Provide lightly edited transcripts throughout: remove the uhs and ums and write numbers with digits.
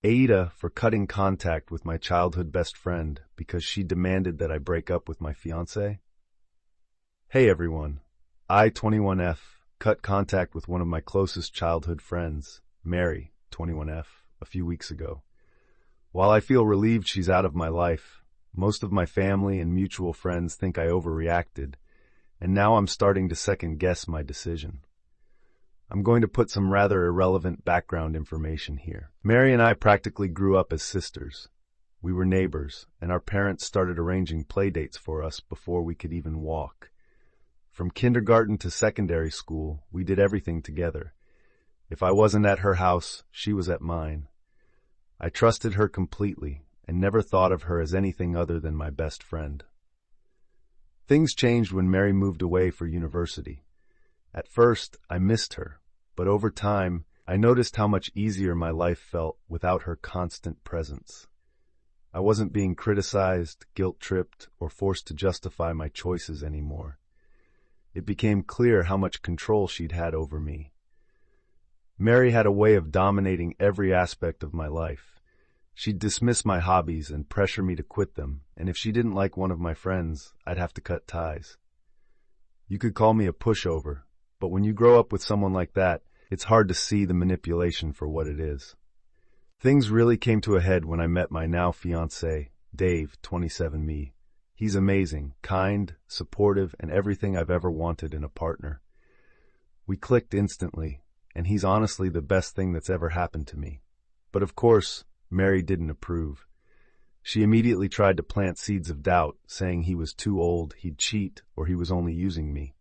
AITA for cutting contact with my childhood best friend because she demanded that I break up with my fiancé. Hey everyone, I, 21F, cut contact with one of my closest childhood friends, Mary, 21F, a few weeks ago. While I feel relieved she's out of my life, most of my family and mutual friends think I overreacted, and now I'm starting to second-guess my decision. I'm going to put some rather irrelevant background information here. Mary and I practically grew up as sisters. We were neighbors, and our parents started arranging playdates for us before we could even walk. From kindergarten to secondary school, we did everything together. If I wasn't at her house, she was at mine. I trusted her completely and never thought of her as anything other than my best friend. Things changed when Mary moved away for university. At first, I missed her, but over time, I noticed how much easier my life felt without her constant presence. I wasn't being criticized, guilt-tripped, or forced to justify my choices anymore. It became clear how much control she'd had over me. Mary had a way of dominating every aspect of my life. She'd dismiss my hobbies and pressure me to quit them, and if she didn't like one of my friends, I'd have to cut ties. You could call me a pushover, but when you grow up with someone like that, it's hard to see the manipulation for what it is. Things really came to a head when I met my now fiancé, Dave, 27 me. He's amazing, kind, supportive, and everything I've ever wanted in a partner. We clicked instantly, and he's honestly the best thing that's ever happened to me. But of course, Mary didn't approve. She immediately tried to plant seeds of doubt, saying he was too old, he'd cheat, or he was only using me.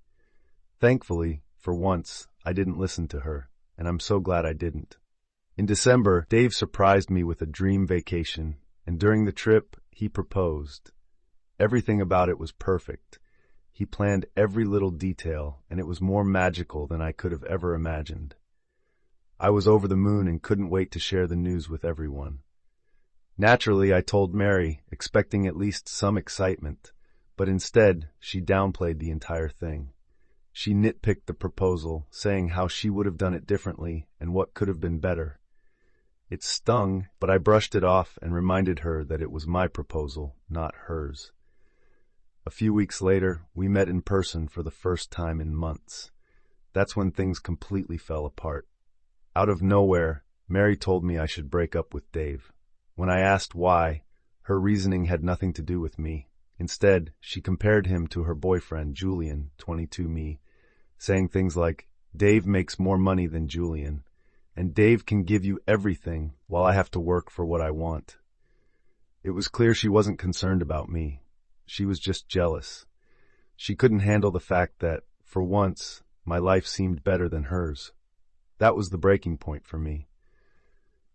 Thankfully, for once, I didn't listen to her, and I'm so glad I didn't. In December, Dave surprised me with a dream vacation, and during the trip, he proposed. Everything about it was perfect. He planned every little detail, and it was more magical than I could have ever imagined. I was over the moon and couldn't wait to share the news with everyone. Naturally, I told Mary, expecting at least some excitement, but instead, she downplayed the entire thing. She nitpicked the proposal, saying how she would have done it differently and what could have been better. It stung, but I brushed it off and reminded her that it was my proposal, not hers. A few weeks later, we met in person for the first time in months. That's when things completely fell apart. Out of nowhere, Mary told me I should break up with Dave. When I asked why, her reasoning had nothing to do with me. Instead, she compared him to her boyfriend, Julian, 22 me, saying things like, Dave makes more money than Julian, and Dave can give you everything while I have to work for what I want. It was clear she wasn't concerned about me. She was just jealous. She couldn't handle the fact that, for once, my life seemed better than hers. That was the breaking point for me.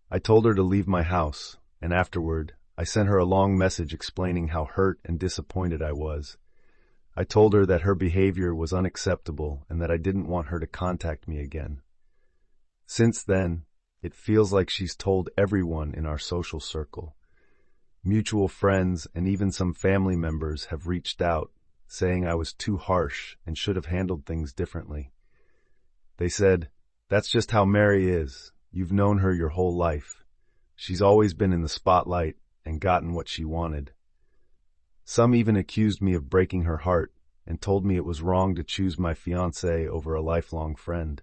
I told her to leave my house, and afterward, I sent her a long message explaining how hurt and disappointed I was. I told her that her behavior was unacceptable and that I didn't want her to contact me again. Since then, it feels like she's told everyone in our social circle. Mutual friends and even some family members have reached out, saying I was too harsh and should have handled things differently. They said, "That's just how Mary is. You've known her your whole life. She's always been in the spotlight and gotten what she wanted." Some even accused me of breaking her heart and told me it was wrong to choose my fiancé over a lifelong friend.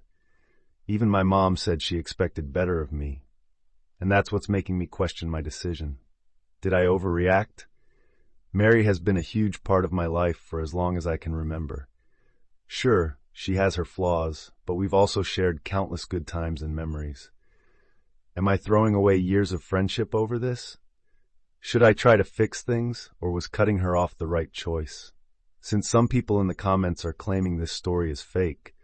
Even my mom said she expected better of me. And that's what's making me question my decision. Did I overreact? Mary has been a huge part of my life for as long as I can remember. Sure, she has her flaws, but we've also shared countless good times and memories. Am I throwing away years of friendship over this? Should I try to fix things, or was cutting her off the right choice? Since some people in the comments are claiming this story is fake,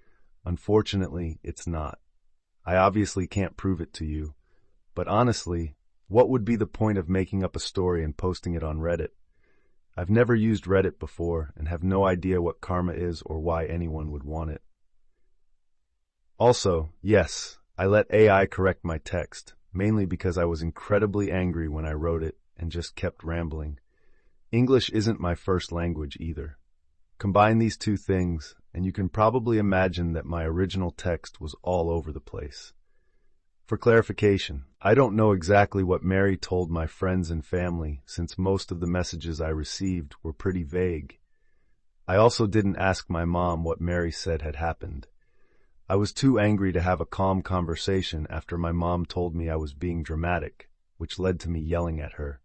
unfortunately, it's not. I obviously can't prove it to you, but honestly, what would be the point of making up a story and posting it on Reddit? I've never used Reddit before and have no idea what karma is or why anyone would want it. Also, yes, I let AI correct my text, mainly because I was incredibly angry when I wrote it and just kept rambling. English isn't my first language either. Combine these two things, and you can probably imagine that my original text was all over the place. For clarification, I don't know exactly what Mary told my friends and family since most of the messages I received were pretty vague. I also didn't ask my mom what Mary said had happened. I was too angry to have a calm conversation after my mom told me I was being dramatic, which led to me yelling at her.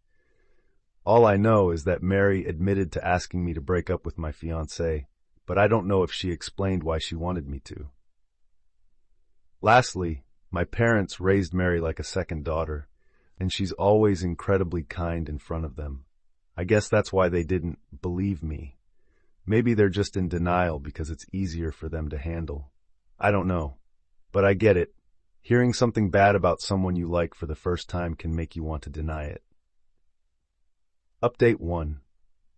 All I know is that Mary admitted to asking me to break up with my fiancé, but I don't know if she explained why she wanted me to. Lastly, my parents raised Mary like a second daughter, and she's always incredibly kind in front of them. I guess that's why they didn't believe me. Maybe they're just in denial because it's easier for them to handle. I don't know, but I get it. Hearing something bad about someone you like for the first time can make you want to deny it. Update 1.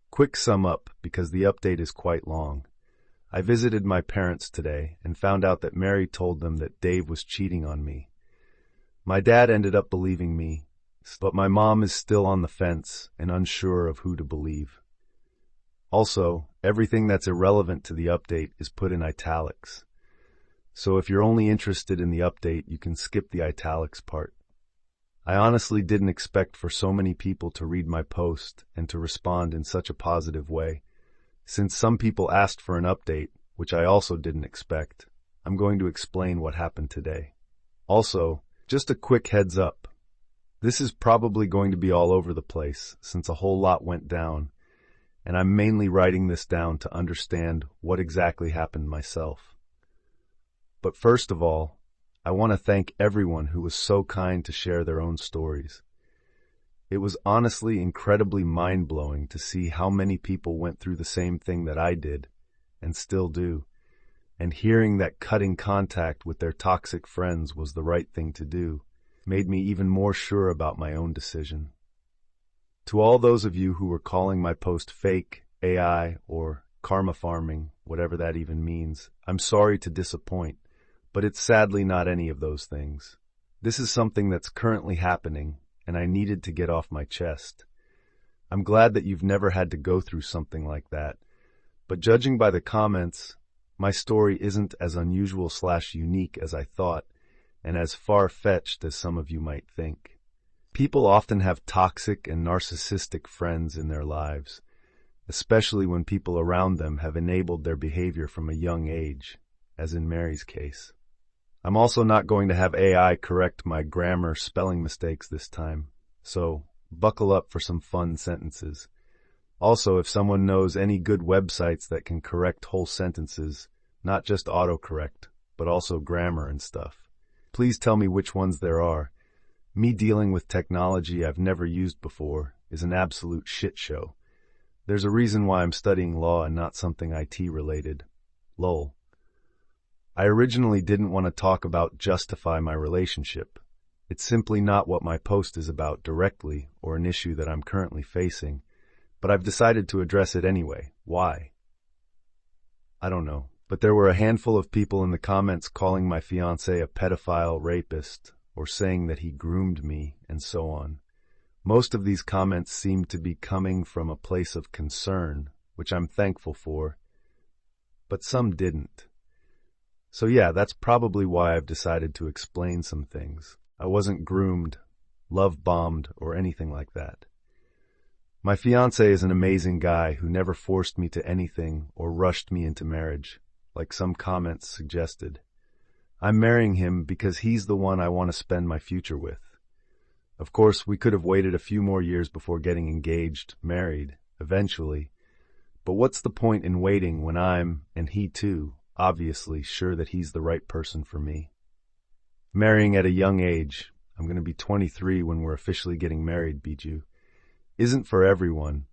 Quick sum up because the update is quite long. I visited my parents today and found out that Mary told them that Dave was cheating on me. My dad ended up believing me, but my mom is still on the fence and unsure of who to believe. Also, everything that's irrelevant to the update is put in italics. So if you're only interested in the update, you can skip the italics part. I honestly didn't expect for so many people to read my post and to respond in such a positive way. Since some people asked for an update, which I also didn't expect, I'm going to explain what happened today. Also, just a quick heads up. This is probably going to be all over the place since a whole lot went down, and I'm mainly writing this down to understand what exactly happened myself. But first of all, I want to thank everyone who was so kind to share their own stories. It was honestly incredibly mind-blowing to see how many people went through the same thing that I did, and still do, and hearing that cutting contact with their toxic friends was the right thing to do made me even more sure about my own decision. To all those of you who were calling my post fake, AI, or karma farming, whatever that even means, I'm sorry to disappoint, but it's sadly not any of those things. This is something that's currently happening, and I needed to get off my chest. I'm glad that you've never had to go through something like that, but judging by the comments, my story isn't as unusual/unique as I thought, and as far-fetched as some of you might think. People often have toxic and narcissistic friends in their lives, especially when people around them have enabled their behavior from a young age, as in Mary's case. I'm also not going to have AI correct my grammar spelling mistakes this time, so buckle up for some fun sentences. Also, if someone knows any good websites that can correct whole sentences, not just autocorrect, but also grammar and stuff, please tell me which ones there are. Me dealing with technology I've never used before is an absolute shit show. There's a reason why I'm studying law and not something IT related. Lol. I originally didn't want to talk about justify my relationship. It's simply not what my post is about directly or an issue that I'm currently facing, but I've decided to address it anyway. Why? I don't know, but there were a handful of people in the comments calling my fiancé a pedophile rapist or saying that he groomed me and so on. Most of these comments seemed to be coming from a place of concern, which I'm thankful for, but some didn't. So yeah, that's probably why I've decided to explain some things. I wasn't groomed, love-bombed, or anything like that. My fiancé is an amazing guy who never forced me to anything or rushed me into marriage, like some comments suggested. I'm marrying him because he's the one I want to spend my future with. Of course, we could have waited a few more years before getting engaged, married, eventually. But what's the point in waiting when I'm, and he too, obviously sure that he's the right person for me? Marrying at a young age, I'm going to be 23 when we're officially getting married, Bijou, isn't for everyone,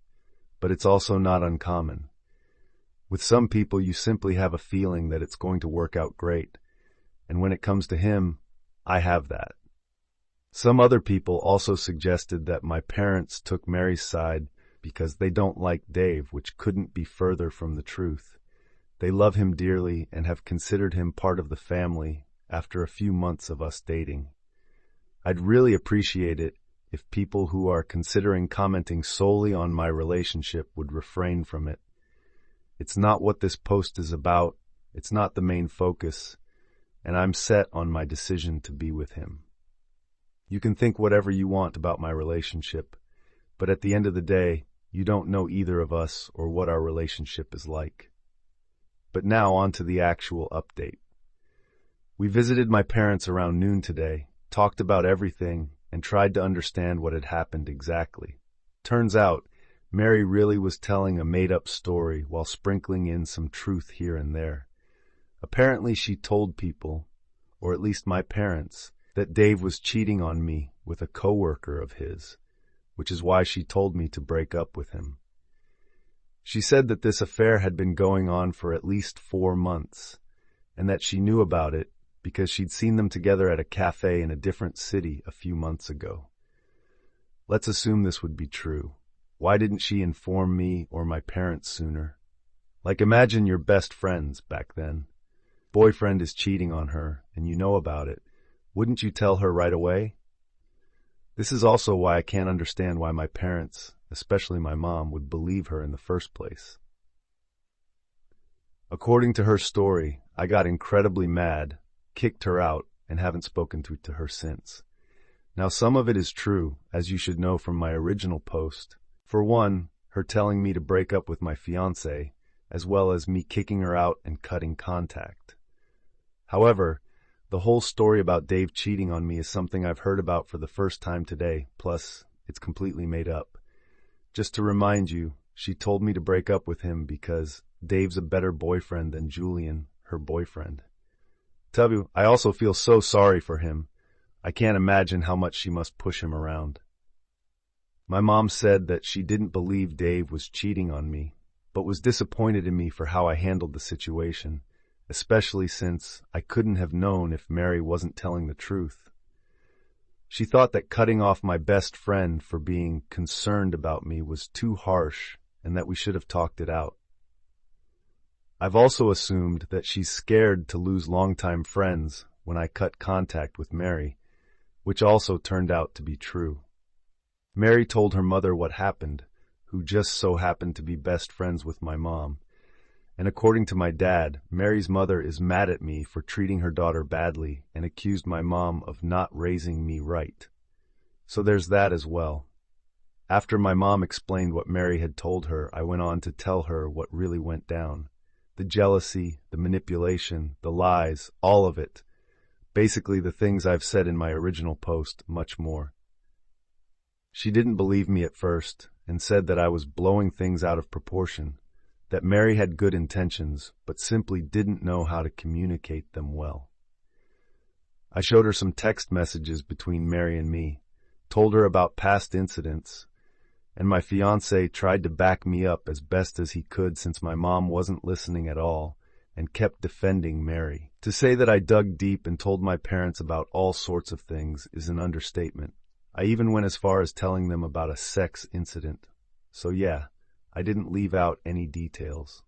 but it's also not uncommon. With some people, you simply have a feeling that it's going to work out great, and when it comes to him, I have that. Some other people also suggested that my parents took Mary's side because they don't like Dave, which couldn't be further from the truth. They love him dearly and have considered him part of the family after a few months of us dating. I'd really appreciate it if people who are considering commenting solely on my relationship would refrain from it. It's not what this post is about, it's not the main focus, and I'm set on my decision to be with him. You can think whatever you want about my relationship, but at the end of the day, you don't know either of us or what our relationship is like. But now on to the actual update. We visited my parents around noon today, talked about everything, and tried to understand what had happened exactly. Turns out, Mary really was telling a made-up story while sprinkling in some truth here and there. Apparently she told people, or at least my parents, that Dave was cheating on me with a coworker of his, which is why she told me to break up with him. She said that this affair had been going on for at least 4 months, and that she knew about it because she'd seen them together at a cafe in a different city a few months ago. Let's assume this would be true. Why didn't she inform me or my parents sooner? Like, imagine you're best friends back then. Boyfriend is cheating on her, and you know about it. Wouldn't you tell her right away? This is also why I can't understand why my parents, especially my mom, would believe her in the first place. According to her story, I got incredibly mad, kicked her out, and haven't spoken to her since. Now, some of it is true, as you should know from my original post. For one, her telling me to break up with my fiancé, as well as me kicking her out and cutting contact. However, the whole story about Dave cheating on me is something I've heard about for the first time today, plus it's completely made up. Just to remind you, she told me to break up with him because Dave's a better boyfriend than Julian, her boyfriend. Tell you, I also feel so sorry for him. I can't imagine how much she must push him around. My mom said that she didn't believe Dave was cheating on me, but was disappointed in me for how I handled the situation, especially since I couldn't have known if Mary wasn't telling the truth. She thought that cutting off my best friend for being concerned about me was too harsh and that we should have talked it out. I've also assumed that she's scared to lose longtime friends when I cut contact with Mary, which also turned out to be true. Mary told her mother what happened, who just so happened to be best friends with my mom. And according to my dad, Mary's mother is mad at me for treating her daughter badly and accused my mom of not raising me right. So there's that as well. After my mom explained what Mary had told her, I went on to tell her what really went down. The jealousy, the manipulation, the lies, all of it. Basically the things I've said in my original post, much more. She didn't believe me at first and said that I was blowing things out of proportion, that Mary had good intentions but simply didn't know how to communicate them well. I showed her some text messages between Mary and me, told her about past incidents, and my fiancé tried to back me up as best as he could since my mom wasn't listening at all and kept defending Mary. To say that I dug deep and told my parents about all sorts of things is an understatement. I even went as far as telling them about a sex incident. So yeah, I didn't leave out any details.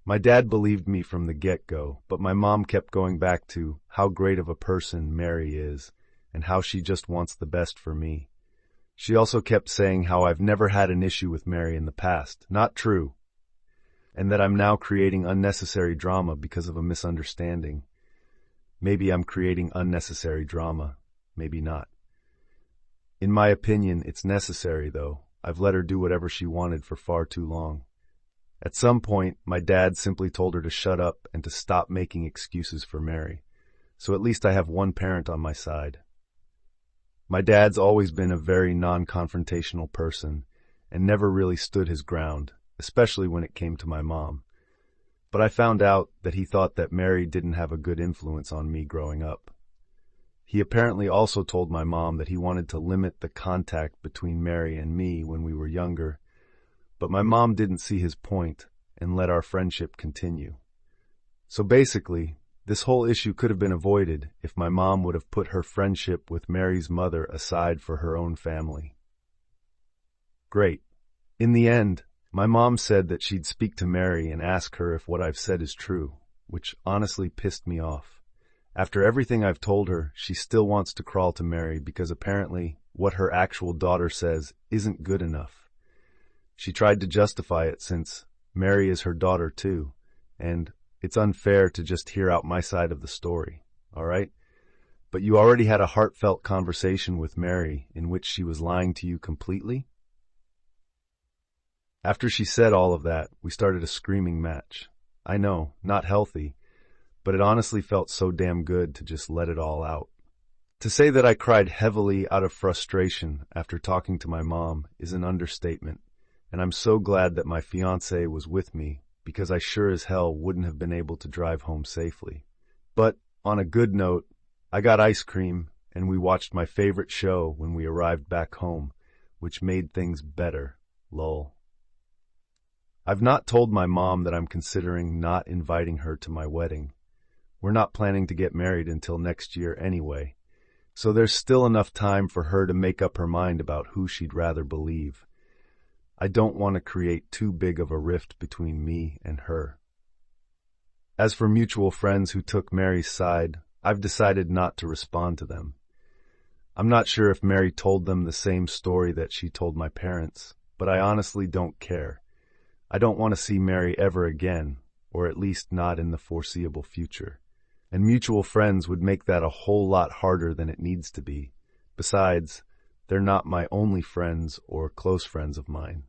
My dad believed me from the get-go, but my mom kept going back to how great of a person Mary is and how she just wants the best for me. She also kept saying how I've never had an issue with Mary in the past. Not true. And that I'm now creating unnecessary drama because of a misunderstanding. Maybe I'm creating unnecessary drama. Maybe not. In my opinion, it's necessary, though. I've let her do whatever she wanted for far too long. At some point, my dad simply told her to shut up and to stop making excuses for Mary. So at least I have one parent on my side. My dad's always been a very non-confrontational person and never really stood his ground, especially when it came to my mom. But I found out that he thought that Mary didn't have a good influence on me growing up. He apparently also told my mom that he wanted to limit the contact between Mary and me when we were younger, but my mom didn't see his point and let our friendship continue. So basically, this whole issue could have been avoided if my mom would have put her friendship with Mary's mother aside for her own family. Great. In the end, my mom said that she'd speak to Mary and ask her if what I've said is true, which honestly pissed me off. After everything I've told her, she still wants to crawl to Mary because apparently what her actual daughter says isn't good enough. She tried to justify it since Mary is her daughter too, and it's unfair to just hear out my side of the story, all right? But you already had a heartfelt conversation with Mary in which she was lying to you completely? After she said all of that, we started a screaming match. I know, not healthy, but it honestly felt so damn good to just let it all out. To say that I cried heavily out of frustration after talking to my mom is an understatement, and I'm so glad that my fiancé was with me because I sure as hell wouldn't have been able to drive home safely. But on a good note, I got ice cream and we watched my favorite show when we arrived back home, which made things better, lol. I've not told my mom that I'm considering not inviting her to my wedding. We're not planning to get married until next year anyway, so there's still enough time for her to make up her mind about who she'd rather believe. I don't want to create too big of a rift between me and her. As for mutual friends who took Mary's side, I've decided not to respond to them. I'm not sure if Mary told them the same story that she told my parents, but I honestly don't care. I don't want to see Mary ever again, or at least not in the foreseeable future. And mutual friends would make that a whole lot harder than it needs to be. Besides, they're not my only friends or close friends of mine.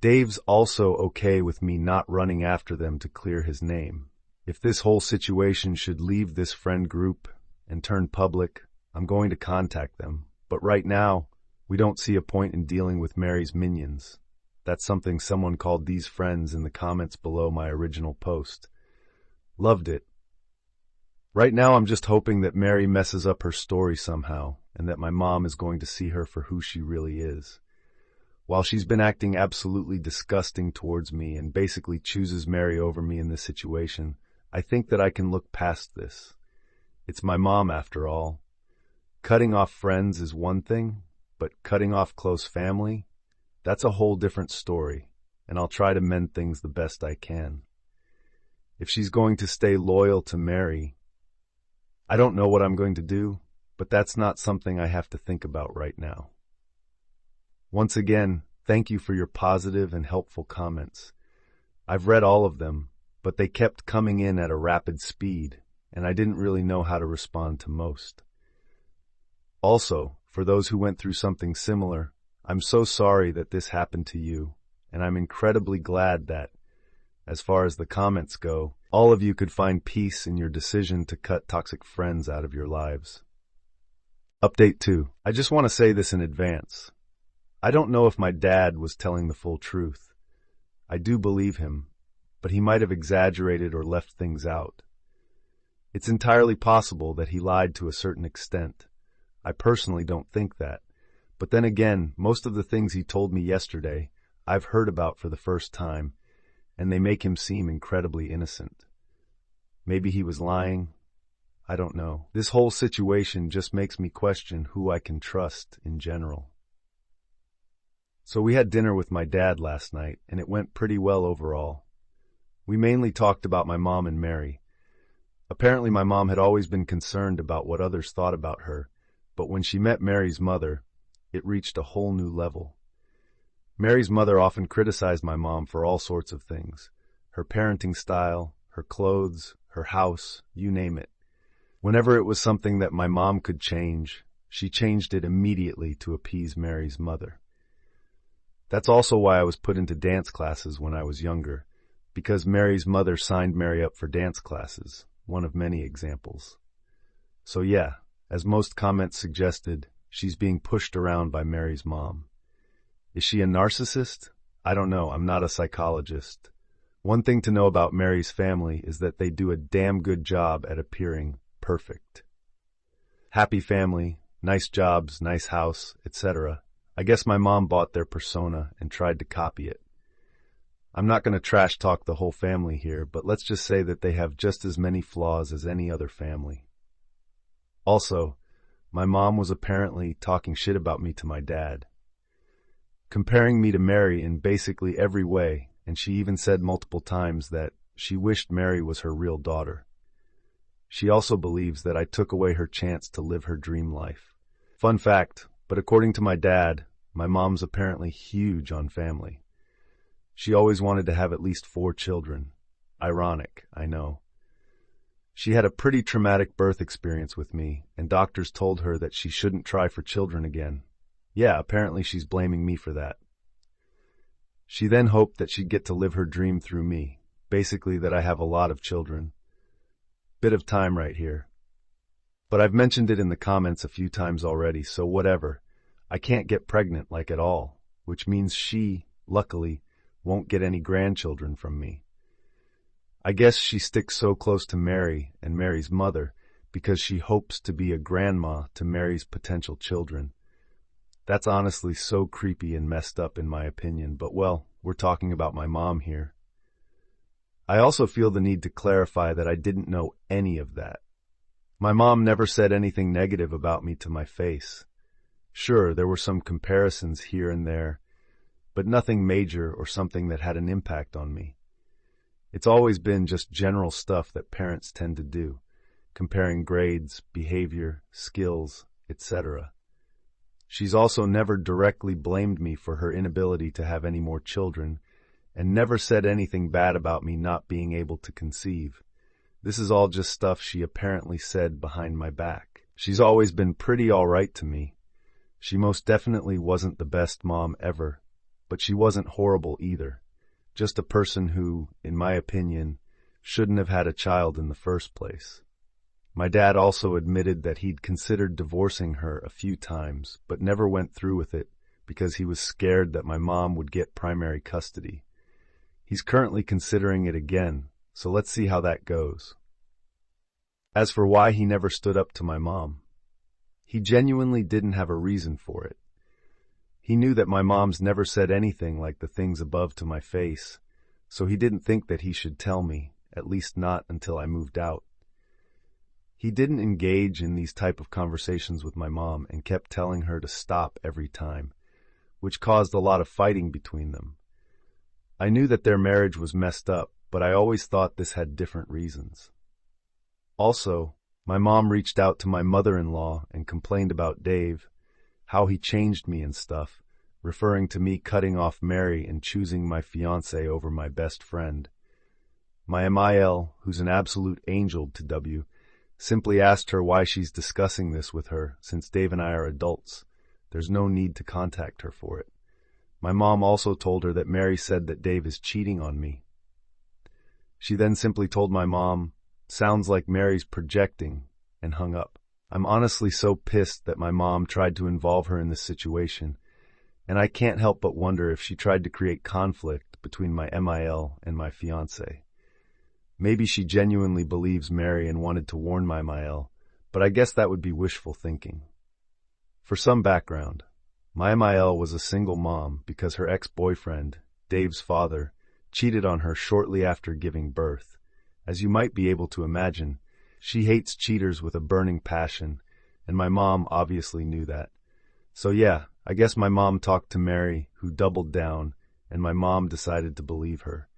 Dave's also okay with me not running after them to clear his name. If this whole situation should leave this friend group and turn public, I'm going to contact them. But right now, we don't see a point in dealing with Mary's minions. That's something someone called these friends in the comments below my original post. Loved it. Right now I'm just hoping that Mary messes up her story somehow, and that my mom is going to see her for who she really is. While she's been acting absolutely disgusting towards me and basically chooses Mary over me in this situation, I think that I can look past this. It's my mom after all. Cutting off friends is one thing, but cutting off close family? That's a whole different story, and I'll try to mend things the best I can. If she's going to stay loyal to Mary, I don't know what I'm going to do, but that's not something I have to think about right now. Once again, thank you for your positive and helpful comments. I've read all of them, but they kept coming in at a rapid speed, and I didn't really know how to respond to most. Also, for those who went through something similar, I'm so sorry that this happened to you, and I'm incredibly glad that, as far as the comments go, all of you could find peace in your decision to cut toxic friends out of your lives. Update 2. I just want to say this in advance. I don't know if my dad was telling the full truth. I do believe him, but he might have exaggerated or left things out. It's entirely possible that he lied to a certain extent. I personally don't think that. But then again, most of the things he told me yesterday, I've heard about for the first time, and they make him seem incredibly innocent. Maybe he was lying. I don't know. This whole situation just makes me question who I can trust in general. So we had dinner with my dad last night, and it went pretty well overall. We mainly talked about my mom and Mary. Apparently my mom had always been concerned about what others thought about her, but when she met Mary's mother, it reached a whole new level. Mary's mother often criticized my mom for all sorts of things. Her parenting style, her clothes, her house, you name it. Whenever it was something that my mom could change, she changed it immediately to appease Mary's mother. That's also why I was put into dance classes when I was younger, because Mary's mother signed Mary up for dance classes, one of many examples. So yeah, as most comments suggested, she's being pushed around by Mary's mom. Is she a narcissist? I don't know, I'm not a psychologist. One thing to know about Mary's family is that they do a damn good job at appearing perfect. Happy family, nice jobs, nice house, etc. I guess my mom bought their persona and tried to copy it. I'm not going to trash talk the whole family here, but let's just say that they have just as many flaws as any other family. Also, my mom was apparently talking shit about me to my dad, comparing me to Mary in basically every way, and she even said multiple times that she wished Mary was her real daughter. She also believes that I took away her chance to live her dream life. Fun fact, but according to my dad, my mom's apparently huge on family. She always wanted to have at least 4 children. Ironic, I know. She had a pretty traumatic birth experience with me, and doctors told her that she shouldn't try for children again. Yeah, apparently she's blaming me for that. She then hoped that she'd get to live her dream through me, basically that I have a lot of children. Bit of time right here. But I've mentioned it in the comments a few times already, so whatever. I can't get pregnant like at all, which means she, luckily, won't get any grandchildren from me. I guess she sticks so close to Mary and Mary's mother because she hopes to be a grandma to Mary's potential children. That's honestly so creepy and messed up in my opinion, but well, we're talking about my mom here. I also feel the need to clarify that I didn't know any of that. My mom never said anything negative about me to my face. Sure, there were some comparisons here and there, but nothing major or something that had an impact on me. It's always been just general stuff that parents tend to do, comparing grades, behavior, skills, etc. She's also never directly blamed me for her inability to have any more children, and never said anything bad about me not being able to conceive. This is all just stuff she apparently said behind my back. She's always been pretty alright to me. She most definitely wasn't the best mom ever, but she wasn't horrible either. Just a person who, in my opinion, shouldn't have had a child in the first place. My dad also admitted that he'd considered divorcing her a few times, but never went through with it because he was scared that my mom would get primary custody. He's currently considering it again, so let's see how that goes. As for why he never stood up to my mom, he genuinely didn't have a reason for it. He knew that my mom's never said anything like the things above to my face, so he didn't think that he should tell me, at least not until I moved out. He didn't engage in these type of conversations with my mom and kept telling her to stop every time, which caused a lot of fighting between them. I knew that their marriage was messed up, but I always thought this had different reasons. Also, my mom reached out to my mother-in-law and complained about Dave, how he changed me and stuff, referring to me cutting off Mary and choosing my fiancé over my best friend. My MIL, who's an absolute angel to W, simply asked her why she's discussing this with her since Dave and I are adults. There's no need to contact her for it. My mom also told her that Mary said that Dave is cheating on me. She then simply told my mom, "Sounds like Mary's projecting," and hung up. I'm honestly so pissed that my mom tried to involve her in this situation, and I can't help but wonder if she tried to create conflict between my MIL and my fiancé. Maybe she genuinely believes Mary and wanted to warn my MIL, but I guess that would be wishful thinking. For some background, my MIL was a single mom because her ex-boyfriend, Dave's father, cheated on her shortly after giving birth. As you might be able to imagine, she hates cheaters with a burning passion, and my mom obviously knew that. So yeah, I guess my mom talked to Mary, who doubled down, and my mom decided to believe her.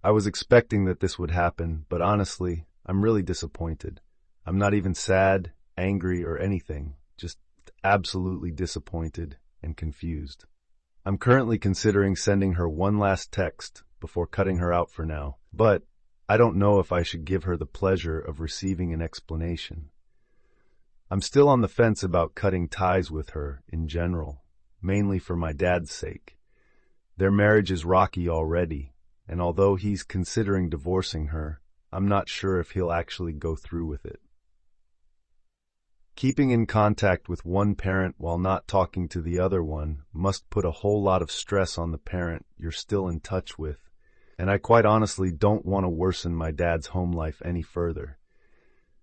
I was expecting that this would happen, but honestly, I'm really disappointed. I'm not even sad, angry, or anything, just absolutely disappointed and confused. I'm currently considering sending her one last text before cutting her out for now, but I don't know if I should give her the pleasure of receiving an explanation. I'm still on the fence about cutting ties with her in general, mainly for my dad's sake. Their marriage is rocky already, and although he's considering divorcing her, I'm not sure if he'll actually go through with it. Keeping in contact with one parent while not talking to the other one must put a whole lot of stress on the parent you're still in touch with, and I quite honestly don't want to worsen my dad's home life any further.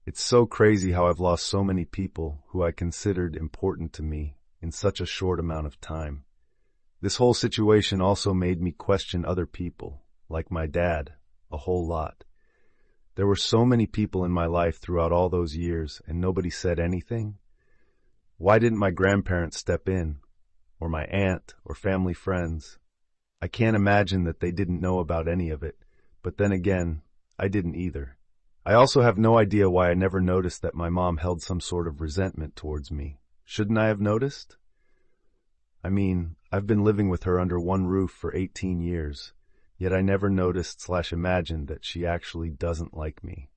It's so crazy how I've lost so many people who I considered important to me in such a short amount of time. This whole situation also made me question other people, like my dad, a whole lot. There were so many people in my life throughout all those years, and nobody said anything? Why didn't my grandparents step in, or my aunt, or family friends? I can't imagine that they didn't know about any of it, but then again, I didn't either. I also have no idea why I never noticed that my mom held some sort of resentment towards me. Shouldn't I have noticed? I mean, I've been living with her under one roof for 18 years, yet I never noticed/imagined that she actually doesn't like me.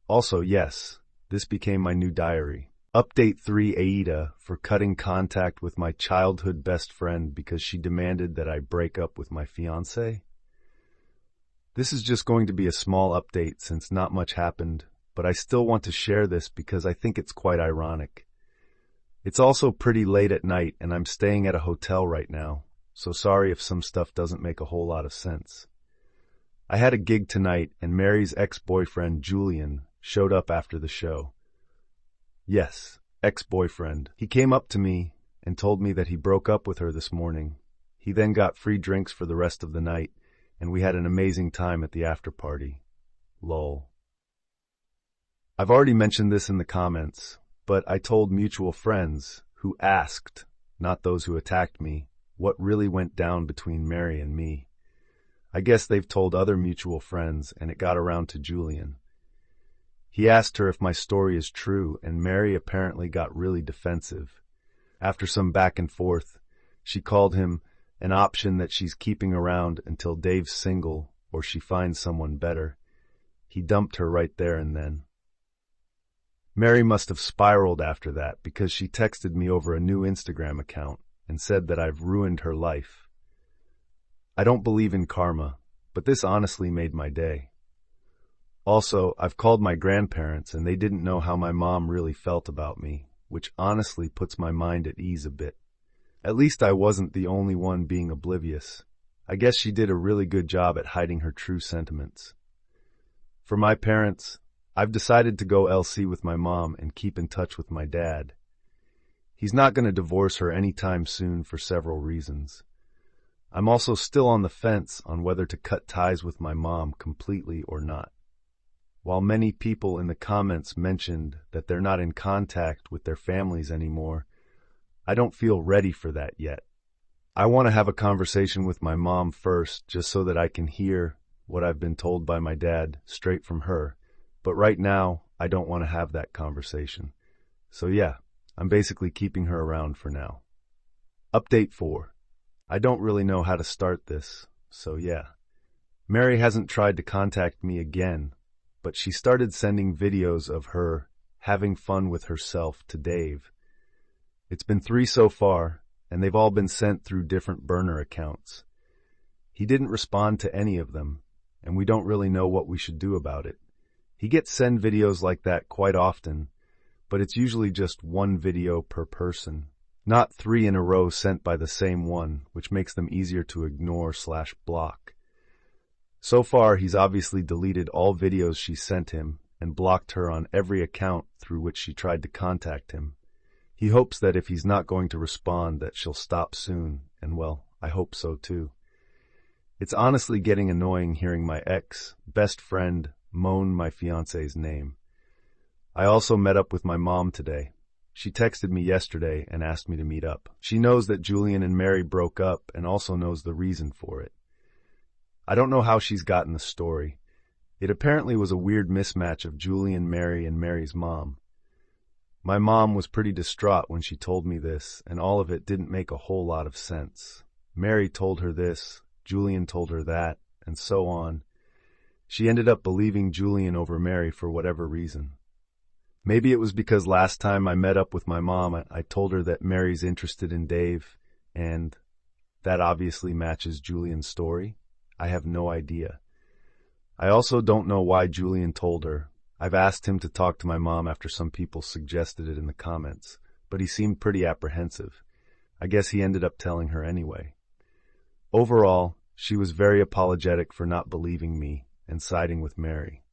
Also, yes, this became my new diary. Update 3 AITA for cutting contact with my childhood best friend because she demanded that I break up with my fiancé. This is just going to be a small update since not much happened, but I still want to share this because I think it's quite ironic. It's also pretty late at night and I'm staying at a hotel right now, so sorry if some stuff doesn't make a whole lot of sense. I had a gig tonight and Mary's ex-boyfriend Julian showed up after the show. Yes, ex-boyfriend. He came up to me and told me that he broke up with her this morning. He then got free drinks for the rest of the night, and we had an amazing time at the after party. Lol. I've already mentioned this in the comments, but I told mutual friends who asked, not those who attacked me, what really went down between Mary and me. I guess they've told other mutual friends, and it got around to Julian. He asked her if my story is true, and Mary apparently got really defensive. After some back and forth, she called him an option that she's keeping around until Dave's single or she finds someone better. He dumped her right there and then. Mary must have spiraled after that because she texted me over a new Instagram account and said that I've ruined her life. I don't believe in karma, but this honestly made my day. Also, I've called my grandparents and they didn't know how my mom really felt about me, which honestly puts my mind at ease a bit. At least I wasn't the only one being oblivious. I guess she did a really good job at hiding her true sentiments. For my parents, I've decided to go LC with my mom and keep in touch with my dad. He's not going to divorce her anytime soon for several reasons. I'm also still on the fence on whether to cut ties with my mom completely or not. While many people in the comments mentioned that they're not in contact with their families anymore, I don't feel ready for that yet. I want to have a conversation with my mom first just so that I can hear what I've been told by my dad straight from her. But right now, I don't want to have that conversation. So yeah, I'm basically keeping her around for now. Update 4. I don't really know how to start this, so yeah. Mary hasn't tried to contact me again, but she started sending videos of her having fun with herself to Dave. It's been 3 so far, and they've all been sent through different burner accounts. He didn't respond to any of them, and we don't really know what we should do about it. He gets send videos like that quite often, but it's usually just 1 video per person, not 3 in a row sent by the same one, which makes them easier to ignore/block. So far, he's obviously deleted all videos she sent him and blocked her on every account through which she tried to contact him. He hopes that if he's not going to respond that she'll stop soon, and well, I hope so too. It's honestly getting annoying hearing my best friend, moan my fiancé's name. I also met up with my mom today. She texted me yesterday and asked me to meet up. She knows that Julian and Mary broke up and also knows the reason for it. I don't know how she's gotten the story. It apparently was a weird mismatch of Julian, Mary, and Mary's mom. My mom was pretty distraught when she told me this, and all of it didn't make a whole lot of sense. Mary told her this, Julian told her that, and so on. She ended up believing Julian over Mary for whatever reason. Maybe it was because last time I met up with my mom, I told her that Mary's interested in Dave, and that obviously matches Julian's story. I have no idea. I also don't know why Julian told her. I've asked him to talk to my mom after some people suggested it in the comments, but he seemed pretty apprehensive. I guess he ended up telling her anyway. Overall, she was very apologetic for not believing me and siding with Mary.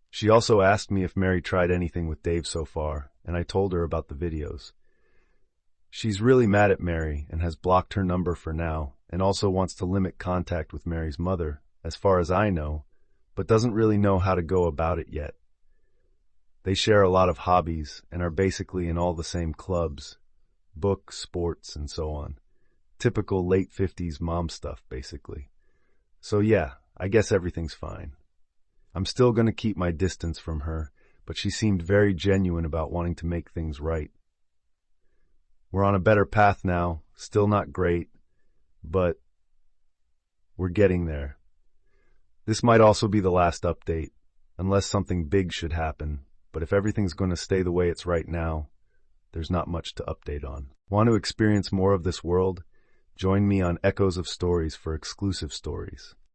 She also asked me if Mary tried anything with Dave so far, and I told her about the videos. She's really mad at Mary and has blocked her number for now, and also wants to limit contact with Mary's mother, as far as I know, but doesn't really know how to go about it yet. They share a lot of hobbies and are basically in all the same clubs, books, sports, and so on. Typical late 50s mom stuff, basically. So yeah, I guess everything's fine. I'm still going to keep my distance from her, but she seemed very genuine about wanting to make things right. We're on a better path now, still not great, but we're getting there. This might also be the last update. unless something big should happen, but if everything's going to stay the way it's right now, there's not much to update on. Want to experience more of this world? Join me on Echoes of Stories for exclusive stories.